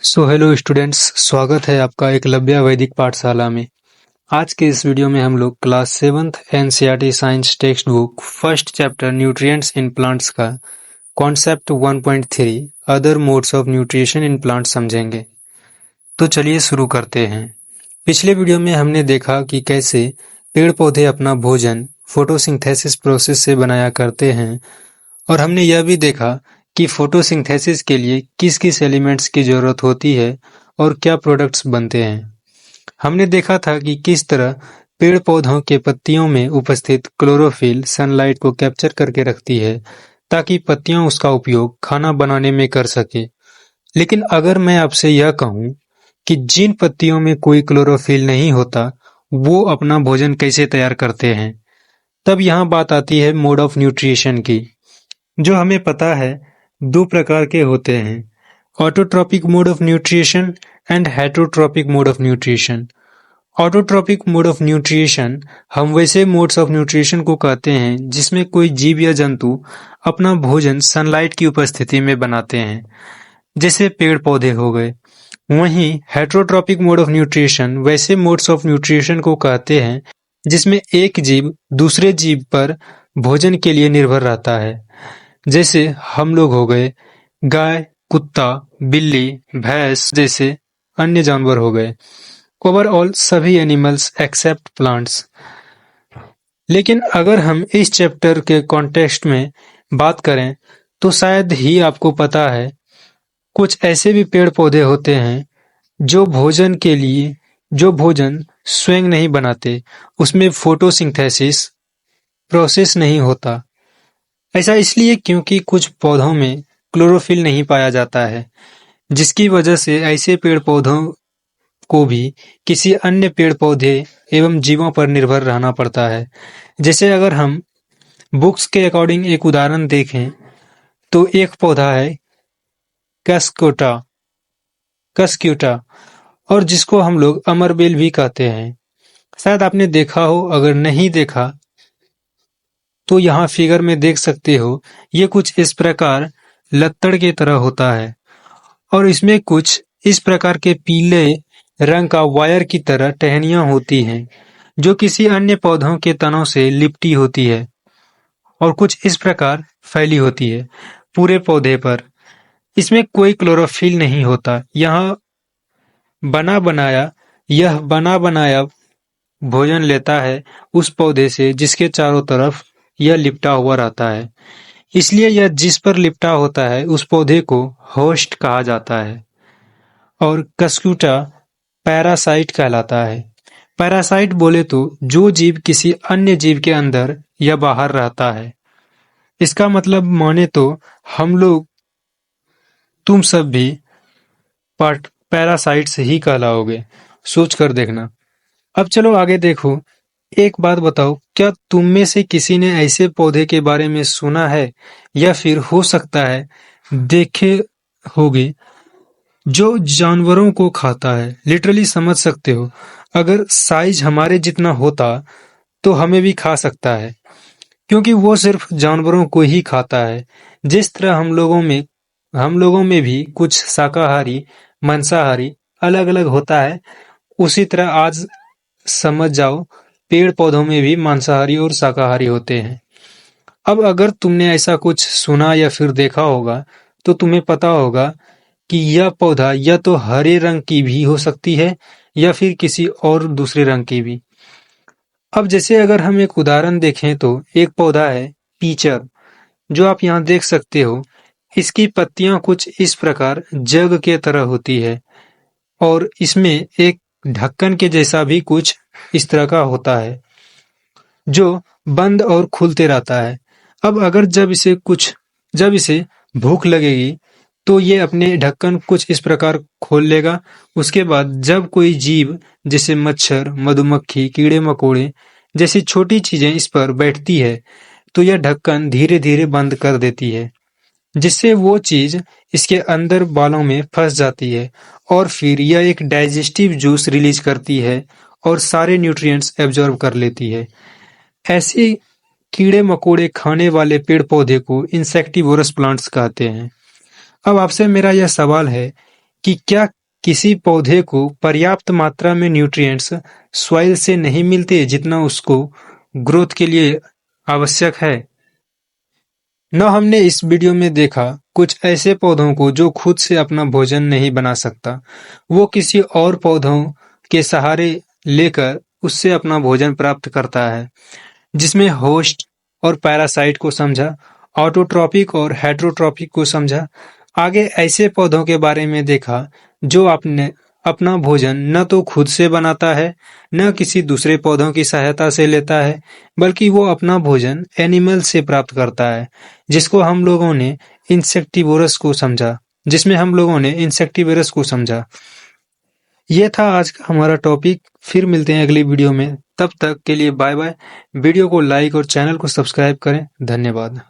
So hello students, स्वागत है आपका एकलव्य वैदिक पाठशाला में। आज के इस वीडियो में हम लोग class 7th NCERT science textbook first chapter nutrients in plants का concept 1.3 other modes of nutrition in plants समझेंगे। तो चलिए शुरू करते हैं। पिछले वीडियो में हमने देखा कि कैसे पेड़ पौधे अपना भोजन फोटोसिंथेसिस प्रोसेस से बनाया करते हैं, और हमने यह भी देखा कि फोटोसिंथेसिस के लिए किस किस एलिमेंट्स की जरूरत होती है और क्या प्रोडक्ट्स बनते हैं। हमने देखा था कि किस तरह पेड़ पौधों के पत्तियों में उपस्थित क्लोरोफिल सनलाइट को कैप्चर करके रखती है ताकि पत्तियां उसका उपयोग खाना बनाने में कर सके। लेकिन अगर मैं आपसे यह कहूं कि जिन पत्तियों में कोई क्लोरोफिल नहीं होता वो अपना भोजन कैसे तैयार करते हैं, तब यहाँ बात आती है मोड ऑफ न्यूट्रिशन की। जो हमें पता है दो प्रकार के होते हैं, autotrophic mode of nutrition and heterotrophic mode of nutrition. Autotrophic mode of nutrition हम वैसे मोड्स ऑफ न्यूट्रिशन को कहते हैं जिसमें कोई जीव या जंतु अपना भोजन सनलाइट की उपस्थिति में बनाते हैं, जैसे पेड़ पौधे हो गए। वहीं हेटरोट्रॉपिक मोड ऑफ न्यूट्रिशन वैसे मोड्स ऑफ न्यूट्रिशन को कहते हैं जिसमें एक जीव दूसरे जीव पर भोजन के लिए निर्भर रहता है, जैसे हम लोग हो गए, गाय, कुत्ता, बिल्ली, भैंस जैसे अन्य जानवर हो गए। ओवरऑल सभी एनिमल्स एक्सेप्ट प्लांट्स। लेकिन अगर हम इस चैप्टर के कॉन्टेक्स्ट में बात करें तो शायद ही आपको पता है कुछ ऐसे भी पेड़ पौधे होते हैं जो भोजन स्वयं नहीं बनाते, उसमें फोटोसिंथेसिस प्रोसेस नहीं होता। ऐसा इसलिए क्योंकि कुछ पौधों में क्लोरोफिल नहीं पाया जाता है, जिसकी वजह से ऐसे पेड़ पौधों को भी किसी अन्य पेड़ पौधे एवं जीवों पर निर्भर रहना पड़ता है। जैसे अगर हम बुक्स के अकॉर्डिंग एक उदाहरण देखें तो एक पौधा है कस्क्यूटा, और जिसको हम लोग अमरबेल भी कहते हैं। शायद आपने देखा हो, अगर नहीं देखा तो यहाँ फिगर में देख सकते हो। ये कुछ इस प्रकार लत्तड़ के तरह होता है और इसमें कुछ इस प्रकार के पीले रंग का वायर की तरह टहनियां होती हैं जो किसी अन्य पौधों के तनों से लिपटी होती है और कुछ इस प्रकार फैली होती है पूरे पौधे पर। इसमें कोई क्लोरोफिल नहीं होता। यह बना बनाया भोजन लेता है उस पौधे से जिसके चारों तरफ यह लिपटा हुआ रहता है। इसलिए यह जिस पर लिपटा होता है उस पौधे को होस्ट कहा जाता है। और कस्क्यूटा पैरासाइट कहलाता है। पैरासाइट बोले तो जो जीव किसी अन्य जीव के अंदर या बाहर रहता है। इसका मतलब माने तो हम लोग, तुम सब भी पैरासाइट्स ही कहलाओगे। सोच कर देखना। अब चलो आगे देखो। एक बात बताओ, क्या तुम में से किसी ने ऐसे पौधे के बारे में सुना है या फिर हो सकता है देखे होगे जो जानवरों को खाता है? लिटरली समझ सकते हो, अगर साइज हमारे जितना होता तो हमें भी खा सकता है, क्योंकि वो सिर्फ जानवरों को ही खाता है। जिस तरह हम लोगों में भी कुछ शाकाहारी मांसाहारी अलग अलग होता है, उसी तरह आज समझ जाओ पेड़ पौधों में भी मांसाहारी और शाकाहारी होते हैं। अब अगर तुमने ऐसा कुछ सुना या फिर देखा होगा तो तुम्हें पता होगा कि यह पौधा या तो हरे रंग की भी हो सकती है या फिर किसी और दूसरे रंग की भी। अब जैसे अगर हम एक उदाहरण देखें तो एक पौधा है पीचर, जो आप यहाँ देख सकते हो। इसकी पत्तियां कुछ इस प्रकार जग के तरह होती है और इसमें एक ढक्कन के जैसा भी कुछ इस तरह का होता है जो बंद और खुलते रहता है। अब अगर जब इसे भूख लगेगी तो ये अपने ढक्कन कुछ इस प्रकार खोल लेगा। उसके बाद जब कोई जीव जैसे मच्छर, मधुमक्खी, कीड़े मकोड़े जैसी छोटी चीजें इस पर बैठती है तो यह ढक्कन धीरे धीरे बंद कर देती है, जिससे वो चीज इसके अंदर बालों में फंस जाती है और फिर यह एक डाइजेस्टिव जूस रिलीज करती है और सारे न्यूट्रिएंट्स एब्जॉर्ब कर लेती है। ऐसे कीड़े मकोड़े खाने वाले पेड़ पौधे को इंसेक्टिवोरस प्लांट्स कहते हैं। अब आपसे मेरा यह सवाल है कि क्या किसी पौधे को पर्याप्त मात्रा में न्यूट्रिएंट्स सॉइल से नहीं मिलते जितना उसको ग्रोथ के लिए आवश्यक है। न हमने इस वीडियो में देखा कुछ ऐसे पौधों को जो खुद से अपना भोजन नहीं बना सकता, वो किसी और पौधों के सहारे लेकर उससे अपना भोजन प्राप्त करता है, जिसमें होस्ट और पैरासाइट को समझा, ऑटोट्रॉपिक और हेटेरोट्रॉपिक को समझा। आगे ऐसे पौधों के बारे में देखा जो अपने अपना भोजन न तो खुद से बनाता है, न किसी दूसरे पौधों की सहायता से लेता है, बल्कि वो अपना भोजन एनिमल से प्राप्त करता है, जिसको हम लोगों ने इंसेक्टिवोरस को समझा जिसमें हम लोगों ने इंसेक्टिवोरस को समझा। ये था आज का हमारा टॉपिक। फिर मिलते हैं अगली वीडियो में। तब तक के लिए बाय बाय। वीडियो को लाइक और चैनल को सब्सक्राइब करें। धन्यवाद।